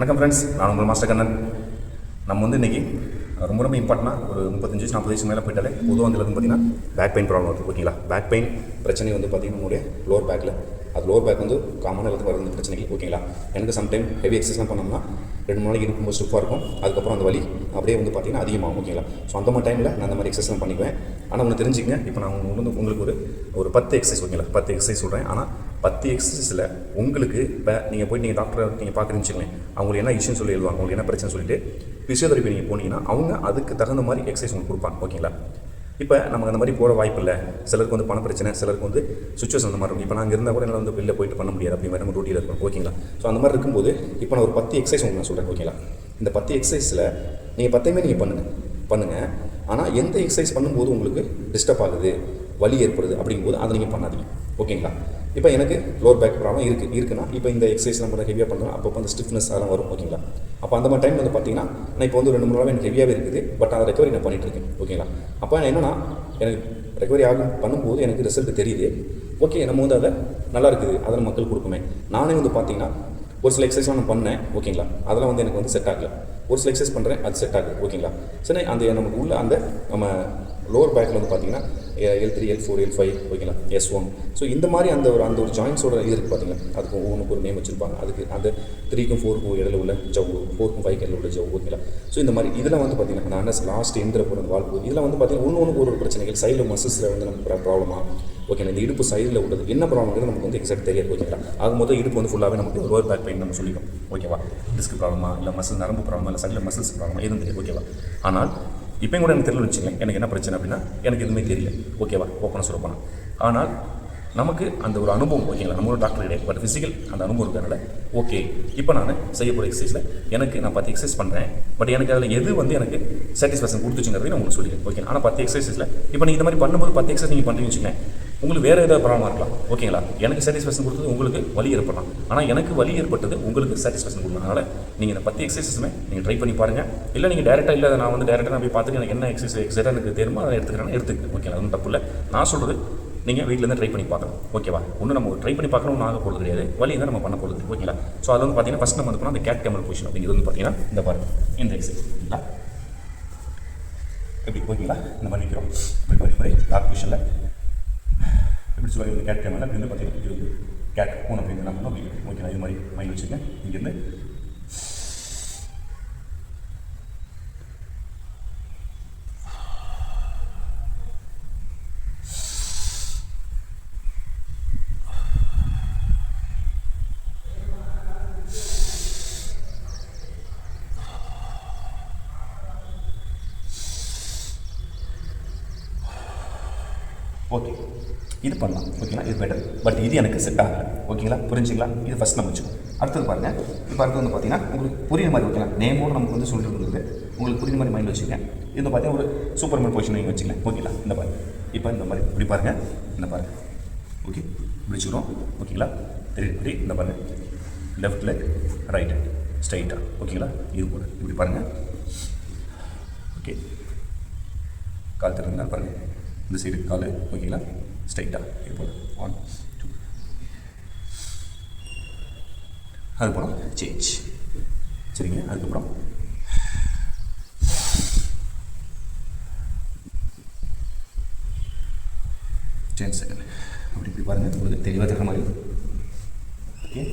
வணக்கம் ஃப்ரெண்ட்ஸ், நான் உங்கள் மாஸ்டர் கண்ணன். நம்ம வந்து இன்றைக்கி ரொம்ப இம்பார்ட்டண்டாக ஒரு 35-40 வயசு மேலே போயிட்டாலே பொதுவாக வந்து பார்த்திங்கன்னா பேக் பெயின் ப்ராப்ளம் வருது. ஓகேங்களா, பேக் பெயின் பிரச்சனை வந்து பார்த்திங்கன்னா நம்மளுடைய லோவர் பேக்கில், அது லோவர் பேக் வந்து காமனாக எல்லாத்துக்கும் வருது பிரச்சனைக்கு. ஓகேங்களா, எனக்கு சம்டைம் ஹெவி எக்ஸசைஸ்லாம் பண்ணோம்னா 2 நாளைக்கு இருக்கும் போது ஸ்டிஃபாக இருக்கும், அதுக்கப்புறம் அந்த வலி அப்படியே வந்து பார்த்திங்கன்னா அதிகமாகும். ஓகேங்களா, ஸோ அந்த மாதிரி டைமில் நான் அந்த மாதிரி எக்ஸசைஸ்லாம் பண்ணிக்குவேன். ஆனால் ஒன்று தெரிஞ்சுக்கங்க, இப்போ நான் உங்களுக்கு ஒரு 10 எக்ஸசைஸ், ஓகேங்களா, 10 எக்ஸசைஸ் சொல்கிறேன். ஆனால் 10 எக்ஸசைஸில் உங்களுக்கு இப்போ நீங்கள் போய்ட்டு நீங்கள் டாக்டரை நீங்கள் பார்க்குறீங்கன்னு வச்சுக்கோங்களேன், அவங்களுக்கு என்ன இஷ்யூன்னு சொல்லி எழுதுவாங்க, உங்களுக்கு என்ன பிரச்சனை சொல்லிட்டு ஃபிசியோதெரப்பி நீங்கள் போனீங்கன்னா அவங்க அதுக்கு தகுந்த மாதிரி எக்ஸசைஸ் உங்களுக்கு கொடுப்பாங்க. ஓகேங்களா, இப்போ நமக்கு அந்த மாதிரி போகிற வாய்ப்பு இல்லை. சிலருக்கு வந்து பண பிரச்சனை, சிலருக்கு வந்து சுச்சுவேஷன் அந்த மாதிரி இருக்கும். இப்போ நாங்கள் இருந்தால் கூட என்னால் வந்து வெளில போயிட்டு பண்ண முடியாது, அப்படி மாதிரி நம்ம டூட்டியில் இருக்கோம். ஓகேங்களா, ஸோ அந்த மாதிரி இருக்கும்போது இப்போ நான் ஒரு 10 எக்ஸசைஸ் உங்களுக்கு நான் சொல்கிறேன். ஓகேங்களா, இந்த 10 எக்ஸசைஸில் நீங்கள் 10மே நீங்கள் பண்ணுங்கள். ஆனால் எந்த எக்ஸசைஸ் பண்ணும்போது உங்களுக்கு டிஸ்டர்ப் ஆகுது, வலி ஏற்படுது அப்படிங்கும்போது அதை நீங்கள் பண்ணாதீங்க. ஓகேங்களா, இப்போ எனக்கு லோவர் பேக் ப்ராப்ளம் இருக்குன்னா இப்போ இந்த எக்ஸசைஸ் நம்ம ஹெவியாக பண்ணுறோம், அப்போ அந்த ஸ்டிஃப்னஸ் அதெல்லாம் வரும். ஓகேங்களா, அப்போ அந்த மாதிரி டைம் வந்து பார்த்தீங்கன்னா நான் இப்போ வந்து 2-3 நாள் எனக்கு ஹெவியாகவே இருக்குது, பட் அதை ரெக்கவரி நான் பண்ணிகிட்டு இருக்கேன். ஓகேங்களா, அப்போ என்னென்னா எனக்கு ரெக்கவரி ஆகும் பண்ணும்போது எனக்கு ரிசல்ட் தெரியுது. ஓகே, நம்ம வந்து அதை நல்லா இருக்குது, அதெல்லாம் மக்கள் கொடுக்குமே. நானே வந்து பார்த்தீங்கன்னா ஒரு சில எக்ஸசைஸ்லாம் நான் பண்ணேன். ஓகேங்களா, அதெல்லாம் வந்து எனக்கு வந்து செட் ஆகலை. ஒரு சில எக்ஸசைஸ் பண்ணுறேன், அது செட் ஆகுது. ஓகேங்களா, சரி, அந்த நமக்கு உள்ள அந்த நம்ம லோவர் பேக்கில் வந்து பார்த்தீங்கன்னா L3, L4, L5, ஓகேங்களா, S1. ஸோ இந்த மாதிரி அந்த ஒரு ஜாயின்ஸோட இது இருக்குது பார்த்தீங்களா, அதுக்கு ஒவ்வொன்றுக்கு ஒரு நேம் வச்சுருப்பாங்க. அதுக்கு அந்த 3க்கும் 4க்கும் இடையில உள்ள ஜவ்வு, 4க்கும் 5க்கும் இடையில உள்ள ஜவ்வு. ஓகேங்களா, ஸோ இந்த மாதிரி இதெல்லாம் வந்து பார்த்தீங்கன்னா நான் லாஸ்ட் எந்திர போகிற அந்த வாழ்க்கை இதெல்லாம் வந்து பார்த்தீங்கன்னா ஒன்று ஒரு பிரச்சனைகள் சைடில் மசில்ஸில் வந்து நமக்கு ப்ராப்ளமாக. ஓகேங்களா, இந்த இடுப்பு சைடில் உள்ளது என்ன ப்ராப்ளம் நமக்கு வந்து எக்ஸாக்ட் தெரியாது. ஓகேங்களா, ஆகும்போது இடுப்பு வந்து ஃபுல்லாகவே நமக்கு லோவர் பேக் பெயின் நம்ம சொல்லிக்கும். ஓகேவா, டிஸ்க் ப்ராப்ளமா, இல்லை மசில் நரம்பு ப்ராப்ளமா, இல்லை சைடில் மசில்ஸ் ப்ராப்ளமா, எதுவும் தெரியாது. ஓகேவா, ஆனால் இப்போ கூட எனக்கு தெரியல வச்சுக்கேன், எனக்கு என்ன பிரச்சனை அப்படின்னா எனக்கு எதுவுமே தெரியல. ஓகேவா, ஓப்பனாக சொல்ல போனால். ஆனால் நமக்கு அந்த ஒரு அனுபவம், ஓகேங்களா, நம்ம ஒரு டாக்டர் கிடையாது, பட் ஃபிசிக்கல் அந்த அனுபவம் இருக்கிறனால ஓகே, இப்போ நான் செய்யக்கூடிய எக்ஸசைஸில் எனக்கு நான் 10 எக்ஸசைஸ் பண்ணுறேன், பட் எனக்கு அதில் எது வந்து எனக்கு சாட்டிஸ்ஃபேக்ஷன் கொடுத்துச்சுங்கிறதை நான் உங்களுக்கு சொல்லிடுறேன். ஓகே, ஆனால் 10 எக்ஸசைஸில் இப்போ நீங்கள் இந்த மாதிரி பண்ணும்போது 10 எக்ஸசைஸ் நீங்கள் பண்ணுறீங்கன்னு வச்சுக்கோங்க, உங்களுக்கு வேறு ஏதாவது ப்ராப்ளமாக இருக்கலாம். ஓகேங்களா, எனக்கு சாட்டிஸ்ஃபேக்ஷன் கொடுத்தது உங்களுக்கு வலி ஏற்படலாம், ஆனால் எனக்கு வலி ஏற்பட்டது உங்களுக்கு சாட்டிஸ்ஃபேக்ஷன் கொடுக்கணும். அதனால் நீங்கள் இந்த 10 எக்ஸசைஸுமே நீங்கள் ட்ரை பண்ணி பாருங்கள். இல்லை நீங்கள் டேரெக்டாக இல்லை நான் வந்து டேரெக்டாக நான் போய் பார்த்துட்டு எனக்கு என்ன எக்ஸசைஸ் எனக்கு தெரியுமோ அதை எடுத்துக்கிறேன். ஓகேங்களா, அதுவும் தப்பு இல்லை. நான் சொல்கிறது நீங்கள் வீட்டிலேருந்து ட்ரை பண்ணி பார்க்கலாம். ஓகேவா, ஒன்று நம்ம ட்ரை பண்ணி பார்க்கணும்னு ஆக போகிறது கிடையாது, வலி தான் நம்ம பண்ண போகிறது. ஓகேங்களா, ஸோ அது வந்து பார்த்தீங்கன்னா ஃபஸ்ட் நம்ம வந்து அந்த கேட் கேமல் பொசிஷன் அப்படிங்கிறது வந்து பார்த்தீங்கன்னா இந்த பாருங்கள், இந்த எக்ஸசைஸ் இல்லைங்களா, எப்படி ஓகேங்களா, இந்த மாதிரி நிற்கிறோம் மாதிரி லாக் பொசிஷனில் எப்படி சொல்லுவாங்க, இந்த கேட் கேமரா அப்படி வந்து பார்த்தீங்கன்னா இது கேட் ஃபோன் அப்படின்னு நம்ம அப்படி. ஓகேங்களா, இது மாதிரி மைண்ட் வச்சுருக்கேன். இங்கேருந்து ஓகே இது பண்ணலாம். ஓகேங்களா, இது பெட்டர், பட் இது எனக்கு செட் ஆகலை. ஓகேங்களா, புரிஞ்சுங்களா, இது ஃபஸ்ட் நம்ம வச்சுக்கோம். அடுத்தது பாருங்கள், இப்போ அடுத்தது வந்து பார்த்தீங்கன்னா உங்களுக்கு புரியுற மாதிரி. ஓகேங்களா, நேமோடு நமக்கு வந்து சொல்லிட்டு இருந்தது உங்களுக்கு புரியுற மாதிரி மைண்ட் வச்சுக்கேன். இது பார்த்தீங்கன்னா ஒரு சூப்பர்மேன் பொசிஷன் நீங்கள் வச்சுக்கலாம். ஓகேங்களா, இந்த பாருங்கள், இப்போ இந்த மாதிரி இப்படி பாருங்கள், இந்த பாருங்கள். ஓகே, இப்படி வச்சுக்கிறோம். ஓகேங்களா, இப்படி இந்த பாருங்கள், லெஃப்ட் லெக் ரைட் ஸ்ட்ரைட்டாக. ஓகேங்களா, இது போல் இப்படி பாருங்கள். ஓகே, கால் திறந்தால் பாருங்கள், இந்த சைடு கால். ஓகேங்களா, ஸ்ட்ரைட்டாக இது போல் 1 2 அதுக்கப்புறம் சேஞ்ச். சரிங்க, அதுக்கப்புறம் டென் செகண்ட் அப்படி இப்படி பாருங்கள், உங்களுக்கு தெளிவாக தர மாதிரி. ஓகே,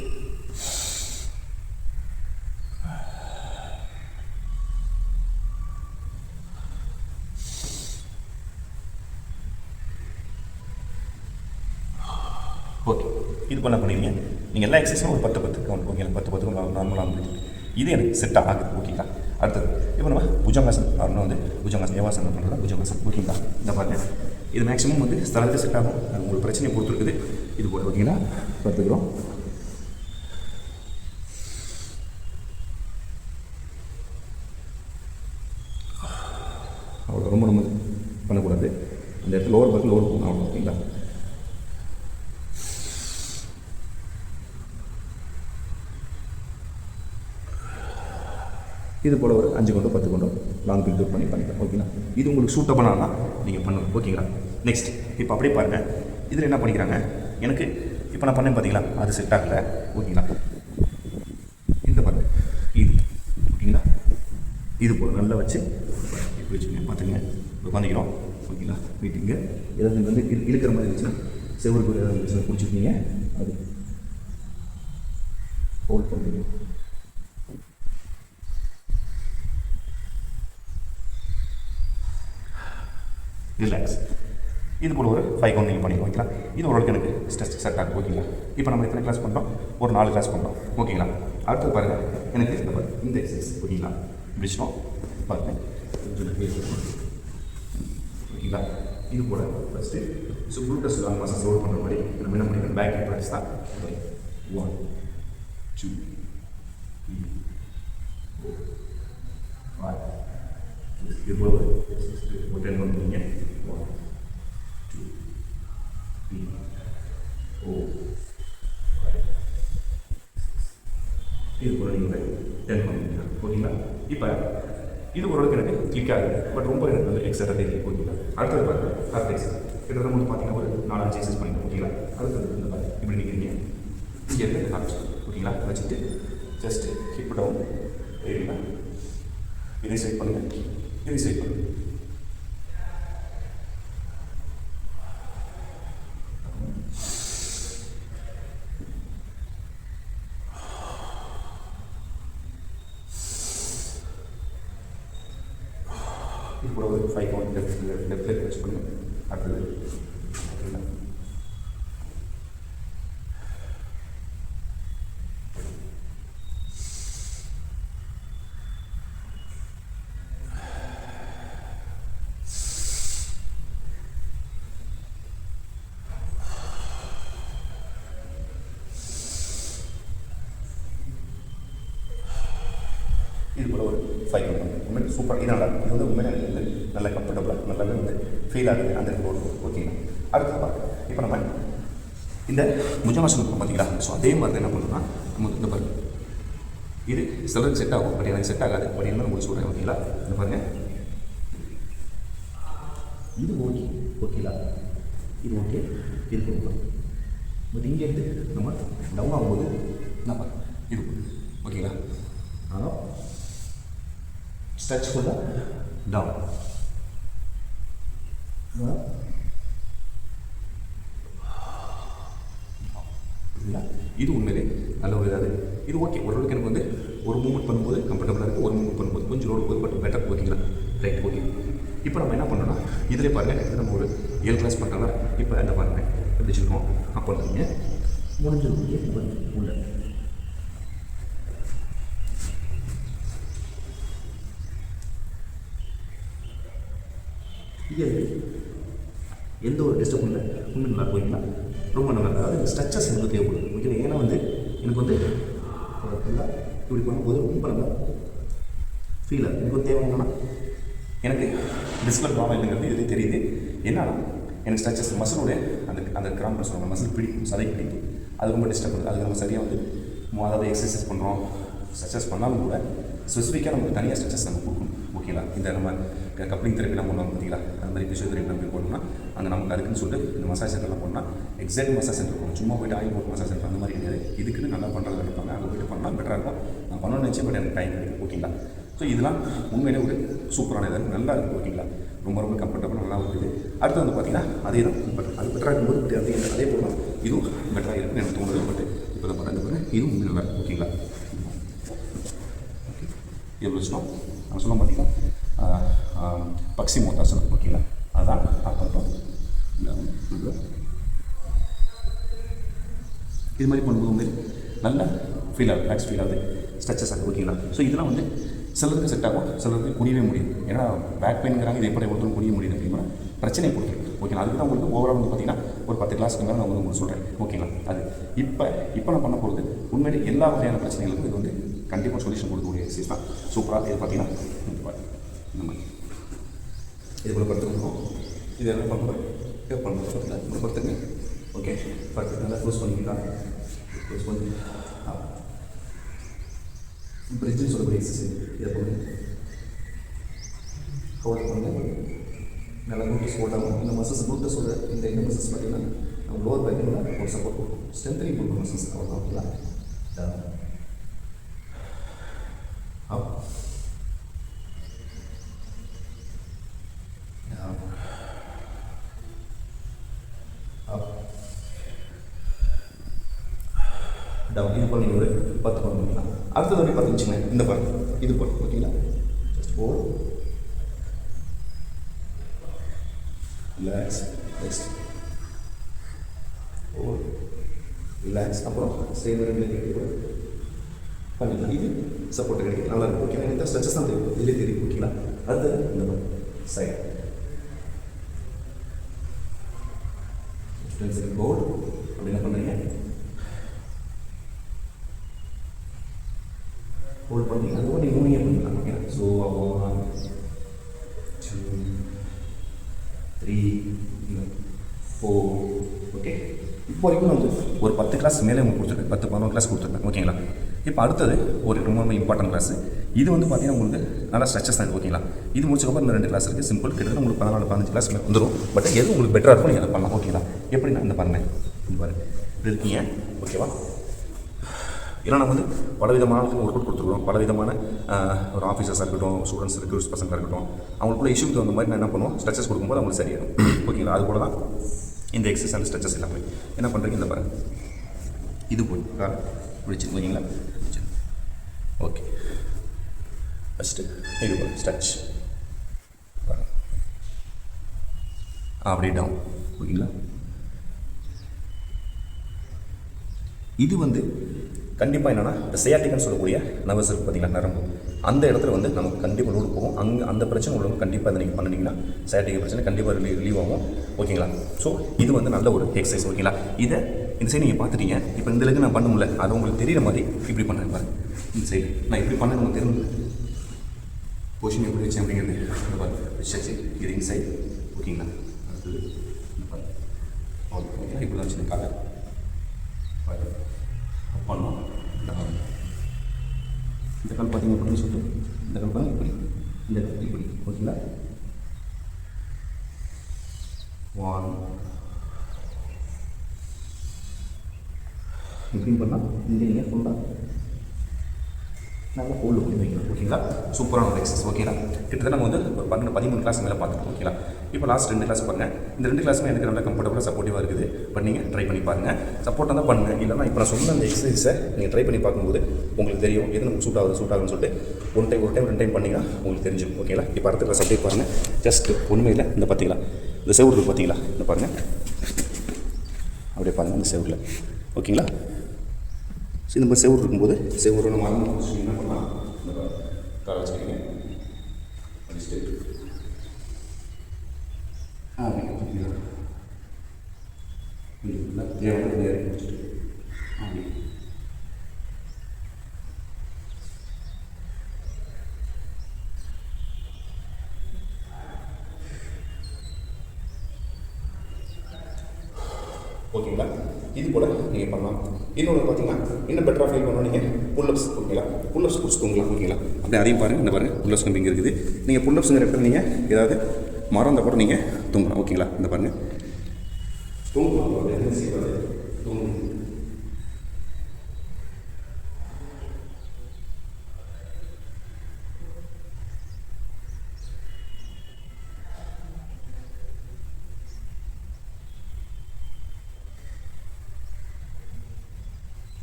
ஓகே, இது பண்ண பண்ணிடுங்க. நீங்கள் எல்லா எக்ஸசைஸும் ஒரு 10 கவுண்ட். ஓகேங்களா, 10 நார்மலாக பண்ணிட்டு இது எனக்கு செட் ஆகுது. ஓகேங்களா, அடுத்தது இப்போ நம்ம புஜங்காசன் நார்மலாக வந்து புஜங்காசன் யோகாசனம் பண்ணுறது புஜங்காசன். ஓகேங்களா, இந்த பாருங்கள், இது மேக்ஸிமம் வந்து ஸ்தலத்துக்கு செட் ஆகும், அது உங்களுக்கு பிரச்சனையை பொறுத்து இருக்குது. இது போல் ஓகேங்களா பார்த்துக்கிறோம். அவ்வளோ ரொம்ப நம்ம பண்ணக்கூடாது, அந்த இடத்துல லோவர் பேக் லோவர் போகணும். அவ்வளோ. ஓகேங்களா, இது போல் ஒரு 5 கொண்டோ 10 கொண்டோ லாங் பில்டப் பண்ணிக்கலாம். ஓகேங்களா, இது உங்களுக்கு சூட்டபுளானா நீங்கள் பண்ணுங்க. ஓகேங்களா, நெக்ஸ்ட் இப்போ அப்படியே பாருங்கள், இதில் என்ன பண்ணிக்கிறாங்க, எனக்கு இப்போ நான் பண்ணேன் பார்த்தீங்களா, அது செட் ஆகலை. ஓகேங்களா, இந்த பாருங்கள், இது போல் நல்லா வச்சு இப்படி வச்சுக்கோங்க. பார்த்துங்க உட்காந்துக்கிறோம். ஓகேங்களா? வீட்டுங்க ஏதாவது வந்து இழுக்கிற மாதிரி இருந்துச்சுன்னா செவருக்கு ஏதாவது இருந்துச்சுன்னா பிடிச்சிருக்கீங்க, அது ஹோல்ட் பண்ணுறீங்க. ரிலாக்ஸ். இது போல் ஒரு 5 கவுண்ட் நீங்கள் பண்ணி ஓகேங்களா? இது ஓரளவுக்கு எனக்கு ஸ்ட்ரெஸ் செட் ஆகும். ஓகேங்களா? இப்போ நம்ம எத்தனை கிளாஸ் பண்ணுறோம்? ஒரு 4 கிளாஸ் பண்ணுறோம். ஓகேங்களா? அடுத்தது பாருங்கள், எனக்கு இந்த எக்ஸசைஸ் ஓகேங்களா முடிச்சிட்டோம். பாருங்கள் ஓகேங்களா? இது போல் ஃபஸ்ட்டு குளுட்டஸ் லாங் மசில்ஸ் ரோல் பண்ணுற மாதிரி நம்ம என்ன பண்ணிக்கலாம், பேக் ப்ராக்டிஸ் தான். 1 2 3 4 5 இது போல் ஒரு 10 பண்ணுறீங்க. 1 2 3 4 5 இது போல் நீங்கள் 10 பண்ணுறீங்க. ஓகேங்களா? இப்போ இது ஓரளவுக்கு எனக்கு கிளிக் ஆகுது, பட் ரொம்ப எனக்கு வந்து எக்ஸட்ரா தெரியும். ஓகேங்களா? அடுத்தது பாருங்கள், அடுத்த எக்ஸசைஸ் கிட்டத்தட்ட வந்து பார்த்தீங்கன்னா ஒரு 4-5 எக்ஸசைஸ் பண்ணிட்டு. ஓகேங்களா? அடுத்தது இந்த பாருங்கள், இப்படி நிற்கிறீங்க, இங்கே இருந்து ஆரம்பிச்சு. ஓகேங்களா? வச்சுட்டு ஜஸ்ட்டு ஹிப் டவுன் ஏறிங்களா, இதை சைட் பண்ணுங்கள், இதை சைட் பண்ணுங்கள். இது கூட ஒரு 5 கவுண்ட் லெஃப்ட் லெக் வச்சு பண்ணுங்கள். அடுத்தது ஓகேங்களா? இது போல் ஒரு 5 கவுண்ட் பண்ணுங்கள். உண்மையிலே சூப்பர். இது நல்லா இருக்கும். இது வந்து உண்மையிலே எனக்கு வந்து நல்ல கம்ஃபர்டபுளாக நல்லாவே வந்து ஃபீல் ஆகுது அந்த ரோடு. ஓகேங்களா? அடுத்து பாருங்கள், இப்போ நம்ம இந்த புஜங்காசனம் இருக்கும் பார்த்தீங்களா? ஸோ அதே மாதிரி என்ன பண்ணணும்னா நம்ம இந்த பாருங்கள், இது சிலருக்கு செட் ஆகும், பட் எனக்கு செட் ஆகாது. பட் என்ன உங்களுக்கு சொல்கிறேன். ஓகேங்களா? இந்த பாருங்கள், இது ஓகே. ஓகேங்களா? இது ஓகே, இது கொடுக்கலாம். பட் இங்கேருந்து நம்ம டவுன் ஆகும்போது என்ன இது ஓகேங்களா? ஆனால் ஸ்ட்ரெச் ஃபுல்லாக டவுன். இது உண்மையிலே நல்ல ஒரு இதாவது இது ஓகே. ஓரளவுக்கு எனக்கு வந்து ஒரு மூவ்மெண்ட் பண்ணும்போது கம்ஃபர்டபுளாக இருக்குது, ஒரு மூவ்மெண்ட் பண்ணும்போது கொஞ்சம் லோடு போகுது, பட் பெட்டர். ஓகேங்களா? ரைட். ஓகே. இப்போ நம்ம என்ன பண்ணோம்னா இதிலே பாருங்கள், நம்ம ஒரு 7 கிளாஸ் பண்ணுறோம்ல. இப்போ அந்த பாருங்கள் எப்படி வச்சுருக்கோம் அப்போ பண்ணுறீங்க முடிஞ்சிருக்கீங்க உள்ள. இது எந்த ஒரு டிஸ்டர்ப் இல்லை, இன்னும் நல்லா போய்க்கலாம், ரொம்ப நல்லா. அதாவது ஸ்ட்ரெச்சஸ் எனக்கு தேவைப்படுது. ஓகே? ஏன்னா வந்து எனக்கு வந்து இப்படி பண்ணும்போது ரொம்ப நல்லா ஃபீல் ஆகுது. எனக்கு வந்து தேவை என்னன்னா, எனக்கு டிஸ்பிளே ப்ராப்ளம் இல்லைங்கிறது இது தெரியுது. என்னன்னா எனக்கு ஸ்ட்ரெச்சஸ் மசிலுடைய அந்த கிராம்பு சொல்லுவாங்க, மசில் பிடிக்கும், சதை பிடிக்கும், அது ரொம்ப டிஸ்டர்ப் பண்ணுது. அதுக்கு நம்ம சரியாக வந்து அதாவது எக்ஸசைஸ் பண்ணுறோம், ஸ்ட்ரெச்சஸ் பண்ணாலும் கூட ஸ்பெசிஃபிக்காக நமக்கு தனியாக ஸ்ட்ரெச்சஸ் நம்ம கொடுக்கணும். ஓகேங்களா? இந்த நம்ம கப்ளிங் தெரப்பி நம்ம பண்ணுவோம் பார்த்தீங்களா? அந்த மாதிரி ஃபிசியோதெரப்பி நம்ம போனோம்னா அங்கே நமக்கு அதுக்குன்னு சொல்லிட்டு இந்த மசாஜ் சென்டர்லாம் போனால் எக்ஸாக்ட் மசாஜ் சென்டர் போகணும். சும்மா போய்ட்டு ஆயில் போட்டு மசாஜ் சென்டர் அந்த மாதிரி கிடையாது. இதுக்குன்னு நல்லா பண்ணுறது நினைப்பாங்க, அங்கே போய்ட்டு பண்ணால் பெட்டராக இருக்கும். நான் பண்ணணும்னு நினச்சேன், பட் எனக்கு டைம் கிடைக்கும். ஓகேங்களா? ஸோ இதெல்லாம் உண்மையிலே ஒரு சூப்பரான இதாக நல்லா இருக்குது. ஓகேங்களா? ரொம்ப ரொம்ப கம்ஃபர்டபுள் நல்லா இருக்குது. அடுத்து வந்து பார்த்தீங்கன்னா அதே தான் பட் அது பெட்டராக இருக்கும்போது பட் அதே போல் இதுவும் பெட்டராக இருக்குன்னு எனக்கு தோணுது. பட் இப்போ தான் பாருங்கள், இதுவும் உண்மை நல்லா இருக்கும். ஓகேங்களா? எவ்வளோ வச்சுனோம் நான் சொன்ன பார்த்தீங்கன்னா பக்ஷி மோத்தாசனம். ஓகேங்களா? அதுதான் அர்த்தம். இது மாதிரி பண்ணும்போது வந்து நல்ல ஃபீல் ஆகுது, ரிலாக்ஸ் ஃபீல் ஆகுது, ஸ்ட்ரெச்சஸ் ஆகுது. ஓகேங்களா? ஸோ இதெல்லாம் வந்து சிலருக்கு செட் ஆகும், சிலருக்கு குனியவே முடியும். ஏன்னா பேக் பெயின்ங்கிறாங்க, இது எப்படி ஒருத்தரும் குனிய முடியுது அப்படிங்கிற பிரச்சனையை கொடுத்துருக்கு. ஓகேங்களா? அதுக்கு தான் உங்களுக்கு ஓவரால் வந்து பார்த்தீங்கன்னா ஒரு 10 கிளாஸ்க்கு மேலே நான் வந்து உங்களுக்கு சொல்கிறேன். ஓகேங்களா? அது இப்போ நான் பண்ண போகிறது உண்மையிலே எல்லா வகையான பிரச்சனைகளுக்கும் இது வந்து கண்டிப்பாக சொல்யூஷன் கொடுக்கக்கூடிய எக்ஸசைஸ் தான். சூப்பராக இது பார்த்தீங்கன்னா இந்த மாதிரி இது போல் படுத்துக்கணும். இது எல்லாம் பண்ணுறேன் பார்த்தீங்களா? இந்த படுத்துங்க. ஓகே, படுத்து நல்லா க்ளோஸ் பண்ணிக்கலாம். க்ளோஸ் பண்ணி பிரிட்ஜுன்னு சொல்லக்கூடிய எக்ஸசைஸ் இதை பண்ணுங்க. ஹோல்ட் பண்ணுங்க, நல்லா குளூட்டஸ் ஹோல்ட் ஆகும். இந்த மசில்ஸ் குளூட்டஸோட இந்த மசில்ஸ் பார்த்தீங்கன்னா நம்ம லோவர் பேக்கில் ஒரு சப்போர்ட் கொடுக்கும், ஸ்ட்ரென்த்னிங் கொடுக்கும் மசில்ஸ். அவ்வளோ ஓகேங்களா? Up down. இது போல் நீங்கள் ஒரு 10 பண்ணுவீங்களா. அடுத்தது ஒரு 10 வச்சுங்க. இந்த பாருங்க இது போல் ஓகேங்களா. Just hold, relax, rest, hold, relax. அப்புறம் சேம் ரெண்டு பண்ணிக்கலாம். இது சப்போர்ட் கிடைக்கும், நல்லா இருக்கும் ஓகேங்களா. இந்த ஸ்ட்ரெச்சஸ் தான் தெரியும், இதிலே தெரியும் ஓகேங்களா. அடுத்தது இந்த சைடு ஹோல்ட். அப்படி என்ன பண்ணுறீங்க, ஹோல்ட் பண்ணி அதுவும் நீங்கள் மூணியே பண்ணிக்கலாம் ஓகேங்களா. So 1 2 3 4 okay. இப்போ வரைக்கும் வந்து ஒரு 10 கிளாஸ் மேலே உங்களுக்கு கொடுத்துருக்கேன், 10-11 கிளாஸ் கொடுத்துருக்கேன் ஓகேங்களா. இப்போ அடுத்தது ஒரு ரொம்ப இம்பார்ட்டன்ட் கிளாஸ். இது வந்து பார்த்தீங்கன்னா உங்களுக்கு நல்லா ஸ்ட்ரெச்சஸ் தான் ஓகேங்களா. இது முடிச்சக்கப்புறம் இந்த 2 கிளாஸ் இருக்குது. சிம்பிள் கிட்டத்தட்ட உங்களுக்கு 14-15 கிளாஸ் வந்துடும். பட் எது உங்களுக்கு பெட்டராக இருக்கும் நீங்கள் அதை பண்ணலாம் ஓகேங்களா. எப்படின்னா இந்த பாருங்கள், இந்த பாருங்கள் இப்படி இருக்கீங்க ஓகேவா. ஏன்னா நம்ம வந்து பலவிதமான ஒர்க் அவுட் கொடுத்துருக்கோம். பலவிதமான ஒரு ஆஃபீஸர்ஸாக இருக்கட்டும், ஸ்டூடெண்ட்ஸ் ரிக்ரூட்ஸ் பசங்களாக இருக்கட்டும், அவங்களுக்குள்ள இஷ்யூக்கு தகுந்த மாதிரி நான் என்ன பண்ணுவோம், ஸ்ட்ரெச்சஸ் கொடுக்கும்போது அவங்களுக்கு சரியாயிடும் ஓகேங்களா. அது போல தான் இந்த எக்ஸசைஸ் அண்ட் ஸ்ட்ரெச்சஸ் எல்லாமே என்ன பண்ணுறீங்க. இந்த பாருங்கள் இது போய் பிடிச்சி ஓகேங்களா. ஓகே ஃபஸ்ட்டு இது போல் ஸ்ட்ரெச் அப்படியே டவுன் ஓகேங்களா. இது வந்து கண்டிப்பாக என்னென்னா இந்த சியாட்டிக்னு சொல்லக்கூடிய நர்வஸ் இருக்குது பார்த்தீங்களா, நரம்பு, அந்த இடத்துல வந்து நமக்கு கண்டிப்பாக லோடு போகும். அங்கே அந்த பிரச்சனை உள்ளவங்க கண்டிப்பாக அதை நீங்கள் பண்ணிங்கன்னா சியாட்டிக் பிரச்சனை கண்டிப்பாக ரிலீவ் ஆகும் ஓகேங்களா. ஸோ இது வந்து நல்ல ஒரு எக்ஸசைஸ் ஓகேங்களா. இதை இந்த சைடு நீங்கள் பார்த்துட்டீங்க. இப்போ இந்த அளவுக்கு நான் பண்ண முடியல, அது உங்களுக்கு தெரிகிற மாதிரி இப்படி பண்ணுறேன் பாருங்க. இந்த சைடு நான் இப்படி பண்ண உங்களுக்கு தெரிஞ்சு பொசிஷன் எப்படி வச்சேன் அப்படிங்கிறது இந்த பாருங்க வச்சாச்சு. இது இன்சைட் ஓகேங்களா. அடுத்தது இந்த பாருங்க ஓகேங்களா. இப்படி தான் வச்சு காலை பண்ணோம். இந்த கால் பார்த்தீங்க அப்படின்னு சொல்லிட்டு இந்த கால் பாருங்க இப்படி, இந்த கால் இப்படி ஓகேங்களா. 1 இப்படின்னு பண்ணால் இந்த நீங்கள் ஃபுல்லாக நல்லா ஹோல்டு பண்ணி வைக்கணும் ஓகேங்களா. சூப்பரான ஒரு எக்ஸசைஸ் ஓகேங்களா. கிட்டத்தட்ட நம்ம வந்து ஒரு 12-13 கிளாஸ் மேலே பார்த்துருக்கோம் ஓகேங்களா. இப்போ லாஸ்ட் 2 கிளாஸ் பாருங்கள். இந்த 2 கிளாஸுமே எனக்கு நல்லா கம்ஃபர்டபுளாக சப்போர்ட்டிவாக இருக்குது. பட் நீங்கள் ட்ரை பண்ணி பாருங்கள். சப்போர்ட்டாக தான் பண்ணுங்கள். இல்லைனா இப்போ நான் சொன்ன அந்த எக்ஸசைஸை நீங்கள் ட்ரை பண்ணி பார்க்கும்போது உங்களுக்கு தெரியும் எது நமக்கு சூட் ஆகுதுன்னு சொல்லிட்டு ஒரு டைம் 2 டைம் பண்ணிங்கன்னா உங்களுக்கு தெரிஞ்சிடும் ஓகேங்களா. இப்போ அடுத்த கிளாஸ் அப்படியே பாருங்கள். ஜஸ்ட்டு ஒன்றுமே இல்லை, இந்த பார்த்தீங்களா இந்த செவுரு இருக்குது பார்த்தீங்களா, இந்த பாருங்கள் அப்படியே பாருங்கள் இந்த செவுரில் ஓகேங்களா. ஸோ இந்த மாதிரி செவுரு இருக்கும்போது செவுரு நம்ம என்ன பண்ணலாம், இந்த காலை வச்சுக்கிங்க அடிச்சுட்டு ஓகேங்களா. இது கூட நீங்கள் பண்ணலாம். இன்னொன்று பார்த்தீங்கன்னா இன்னும் பெட்டராக ஃபீல் பண்ணணும். நீங்கள் புல்லப்ஸ் ஓகேங்களா, புல்லப்ஸ் பிடிச்சி தூங்கலாம் ஓகேங்களா. அப்படியே அதையும் பாருங்கள், இந்த பாருங்கள் புல்லப்ஸ் கம்பி இங்கே இருக்குது. நீங்கள் புல்லப்ஸுங்கிற இடத்துல நீங்கள் ஏதாவது மரம் இருந்தால் கூட நீங்கள் தூங்கலாம் ஓகேங்களா. இந்த பாருங்கள் தூங்கலாம், என்ன செய்வாது தூங்கணும்.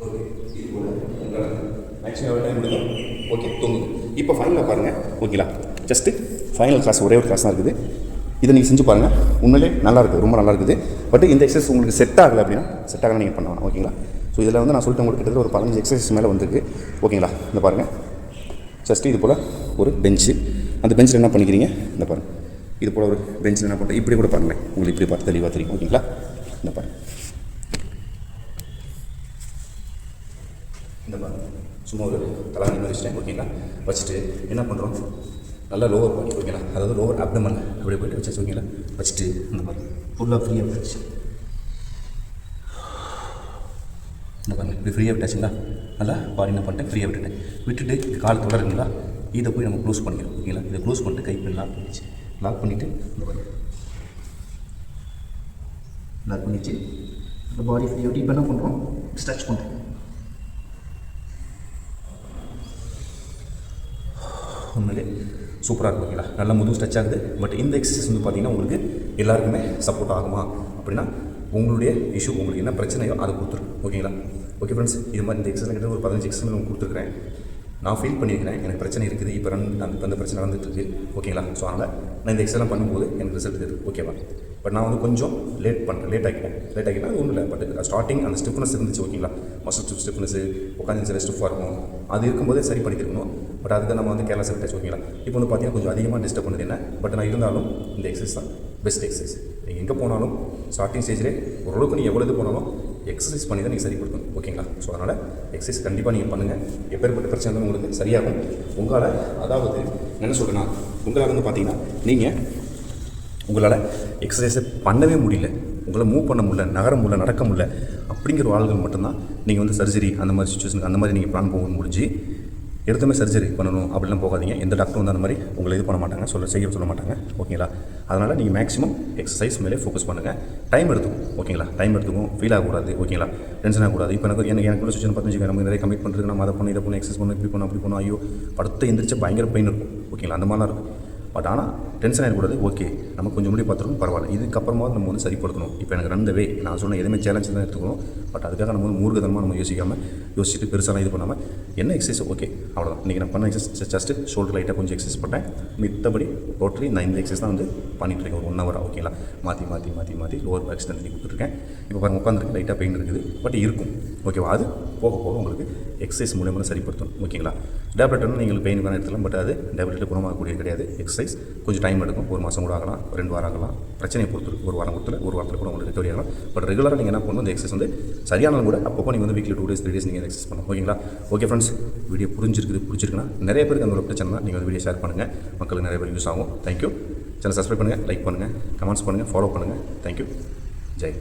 ஓகே இது கூட மேக்ஸிமம் எவ்வளோ டைம் கொடுக்கும். ஓகே தூங்குது. இப்போ ஃபைனலாக பாருங்கள் ஓகேங்களா. ஜஸ்ட்டு ஃபைனல் கிளாஸ் ஒரே ஒரு கிளாஸ் தான் இருக்குது. இதை நீங்கள் செஞ்சு பாருங்கள், உண்மையிலே நல்லா இருக்குது, ரொம்ப நல்லா இருக்குது. பட் இந்த எக்ஸசைஸ் உங்களுக்கு செட் ஆகலை அப்படின்னா செட் ஆகலை நீங்கள் பண்ணலாம் ஓகேங்களா. ஸோ இதில் வந்து நான் சொல்லிட்டு உங்களுக்கு கிட்டத்தட்ட ஒரு 15 எக்ஸசைஸ் மேலே வந்துருக்கு ஓகேங்களா. இந்த பாருங்கள் ஜஸ்ட்டு இது போல் ஒரு பெஞ்சு, அந்த பெஞ்சில் என்ன பண்ணிக்கிறீங்க, இந்த பாருங்கள் இது போல் ஒரு பெஞ்சில் என்ன பண்ணுறேன் இப்படி கூட பாருங்களேன், உங்களுக்கு இப்படி பார்த்து தெளிவாக தெரியும் ஓகேங்களா. இந்த பாருங்கள் இந்த பாருங்கள் சும்மா ஒரு தலாணி வச்சுட்டேன் ஓகேங்களா. வச்சுட்டு என்ன பண்ணுறோம், நல்லா லோவர் பாடி ஓகேங்களா, அதாவது லோவர் அப்டமன் அப்படியே போய்ட்டு வச்சு ஓகேங்களா. வச்சுட்டு இந்த மாதிரி ஃபுல்லாக ஃப்ரீயாக விட்டாச்சு. இந்த பாருங்கள் இப்படி ஃப்ரீயாக விட்டாச்சுங்களா. நல்லா பாடி என்ன பண்ணிட்டேன் ஃப்ரீயாக விட்டுட்டு கால் தொடருங்களா, இதை போய் நம்ம க்ளோஸ் பண்ணிக்கிறோம் ஓகேங்களா. இதை க்ளோஸ் பண்ணிட்டு கைப்பெண் லாக் பண்ணிவிட்டு இந்த பாருங்கள் லாக் பண்ணிச்சு. இந்த பாடி ஃப்ரீயாக விட்டு இப்போ என்ன பண்ணுறோம், ஸ்ட்ரெச் பண்ணுறோம். உண்மையிலே சூப்பராக இருக்கும் ஓகேங்களா. நல்லா முதுகு ஸ்ட்ரெச் ஆகுது. பட் இந்த எக்ஸசைஸ் வந்து பார்த்திங்கன்னா உங்களுக்கு எல்லாருக்குமே சப்போர்ட் ஆகுமா அப்படின்னா உங்களுடைய இஷ்யூ உங்களுக்கு என்ன பிரச்சனையோ அதை கொடுத்துரும் ஓகேங்களா. ஓகே ஃப்ரெண்ட்ஸ், இது மாதிரி இந்த எக்ஸசைஸ் கிட்ட ஒரு 15 எக்ஸசைஸ் உங்களுக்கு கொடுத்துருக்கேன். நான் ஃபீல் பண்ணியிருக்கிறேன், எனக்கு பிரச்சனை இருக்குது, இப்போ அந்த பிரச்சனை நடந்துகிட்டு இருக்குது. ஓகேங்களா? ஸோ அதனால் நான் இந்த எக்ஸசைஸ்லாம் பண்ணும்போது எனக்கு ரிசல்ட் இருக்குது. ஓகேவா? பட் நான் வந்து கொஞ்சம் லேட் ஆகிட்டேன் ஒன்றும் இல்லை. பட் ஸ்டார்டிங் அந்த ஸ்டிஃப்னஸ் இருந்துச்சு. ஓகேங்களா? மசில் ஸ்டிஃப்னஸ், உட்காந்து சில ஸ்டிஃபாக இருக்கும், அது இருக்கும்போதே சரி பண்ணியிருக்கணும். பட் அதுக்கு நம்ம வந்து கேர்லெஸ் விட்டாச்சு. ஓகேங்களா? இப்போ வந்து பார்த்தீங்கன்னா கொஞ்சம் அதிகமாக டிஸ்டர்ப் பண்ணுது என்ன. பட் நான் இருந்தாலும் இந்த எக்ஸசைஸ் தான் பெஸ்ட் எக்ஸசைஸ். நீங்கள் எங்கே போனாலும் ஸ்டார்டிங் ஸ்டேஜ்லேயே ஓரளவுக்கு நீங்கள் எவ்வளோ இது போனாலும் எக்ஸசைஸ் பண்ணி தான் நீங்கள் சரி கொடுக்கணும். ஓகேங்களா? ஸோ அதனால் எக்ஸசைஸ் கண்டிப்பாக நீங்கள் பண்ணுங்கள். எப்பேற்பட்ட பிரச்சனை வந்து உங்களுக்கு சரியாகும். உங்களால், அதாவது என்ன சொல்கிறேன்னா, உங்களால் வந்து பார்த்தீங்கன்னா நீங்கள் உங்களால் எக்ஸசைஸை பண்ணவே முடியல, உங்களால் மூவ் பண்ண முடியல, நகர முடியல, நடக்க முடியல அப்படிங்கிற ஆள்கள் மட்டும்தான் நீங்கள் வந்து சர்ஜரி அந்த மாதிரி சுச்சுவேஷனுக்கு அந்த மாதிரி நீங்கள் பிளான் போக முடிஞ்சு எடுத்துமே சர்ஜரி பண்ணணும் அப்படிலாம் போகாதீங்க. எந்த டாக்டரும் வந்து அந்த மாதிரி உங்களை இது பண்ண மாட்டாங்க, சொல்ல மாட்டாங்க. ஓகேங்களா? அதனால் நீங்கள் மேக்ஸிமம் எக்ஸசைஸ் மேலே ஃபோக்கஸ் பண்ணுங்கள். டைம் எடுத்துக்கும். ஓகேங்களா? டைம் எடுத்துக்கும். ஃபீல் ஆகக்கூடாது. ஓகேங்களா? டென்ஷன் ஆகக்கூடாது. இப்போ எனக்குள்ள சுச்சுவேஷன் பார்த்து நம்ம நிறைய கமிட் பண்ணுறது, நம்ம அதை பண்ணணும், இதை பண்ணணும், எக்ஸசைஸ் பண்ணணும், இப்படி பண்ணணும், அப்படி பண்ணணும், ஐயோ படுத்து எந்திரிச்சு பயங்கர பெயின் இருக்கும். ஓகேங்களா? அந்த மாதிரிலாம் இருக்கும். பட் ஆனால் டென்ஷன் ஆகிடக்கூடாது. ஓகே, நம்ம கொஞ்சம் முன்னாடி பார்த்துருக்கோம், பரவாயில்ல, இதுக்கப்புறமா நம்ம வந்து சரிப்படுத்தணும். இப்போ எனக்கு ரன் நான் சொன்ன எதுவுமே சேலஞ்சு தான் எடுத்துக்கணும். பட் அதுக்காக நம்ம வந்து மூர்க்கதனமாக நம்ம யோசிச்சுட்டு பெருசாலாம் இது பண்ணாமல் என்ன எக்ஸசைஸ் ஓகே அவ்வளோதான். இன்றைக்கி நான் பண்ண எக்ஸசைஸ் ஜஸ்ட்டு ஷோல்டர் லைட்டாக கொஞ்சம் எக்ஸசைஸ் பண்ணேன். மித்தபடி டோட்டலி நான் இந்த எக்ஸசைஸ் தான் வந்து பண்ணிகிட்டு இருக்கேன். ஒரு 1 hour. ஓகேங்களா? மாற்றி லோவர் பேக் ஸ்ட்ரென்த் பண்ணி கொடுத்துருக்கேன். இப்போ பாருங்கள், உட்காந்துருக்கு, லைட்டாக பெயின் இருக்குது, பட் இருக்கும். ஓகேவா? அது போக உங்களுக்கு எக்ஸசைஸ் மூலியமாக சரிப்படுத்தணும். ஓகேங்களா? டேப்லெட்னு நீங்கள் பெயின் வேணால் எடுத்துக்கலாம். பட் அது டேப்லெட்டில் குணமாகக்கூடிய கிடையாது. எக்ஸசைஸ் கொஞ்சம் டைம் எடுக்கும். 1 மாதம் கூட ஆகலாம், 2 வாரம் ஆகலாம். பிரச்சனையை பொறுத்து 1 வாரம் கொடுத்துல 1 வாரத்தில் கூட உங்களுக்கு ரெக்கவரி ஆகலாம். பட் ரெகுலராக நீங்கள் என்ன பண்ணணும், இந்த எக்ஸசைஸ் வந்து சரியானாலும் கூட அப்பப்போ நீங்கள் வந்து வீக்லி 2 days 3 days நீங்கள் எக்ஸசைஸ் பண்ணணும். ஓகேங்களா? ஓகே ஃப்ரெண்ட்ஸ், வீடியோ பிடிச்சிருக்குன்னா நிறைய பேருக்கு அந்த ஒரு பிரச்சனை தான், நீங்கள் வந்து வீடியோ ஷேர் பண்ணுங்கள், மக்களுக்கு நிறைய பேர் யூஸ் ஆகும். தேங்க்யூ. சேனல் சப்ஸ்கிரைப் பண்ணுங்கள், லைக் பண்ணுங்கள், கமெண்ட்ஸ் பண்ணுங்கள், ஃபாலோ பண்ணுங்கள். தேங்க்யூ. ஜெய்.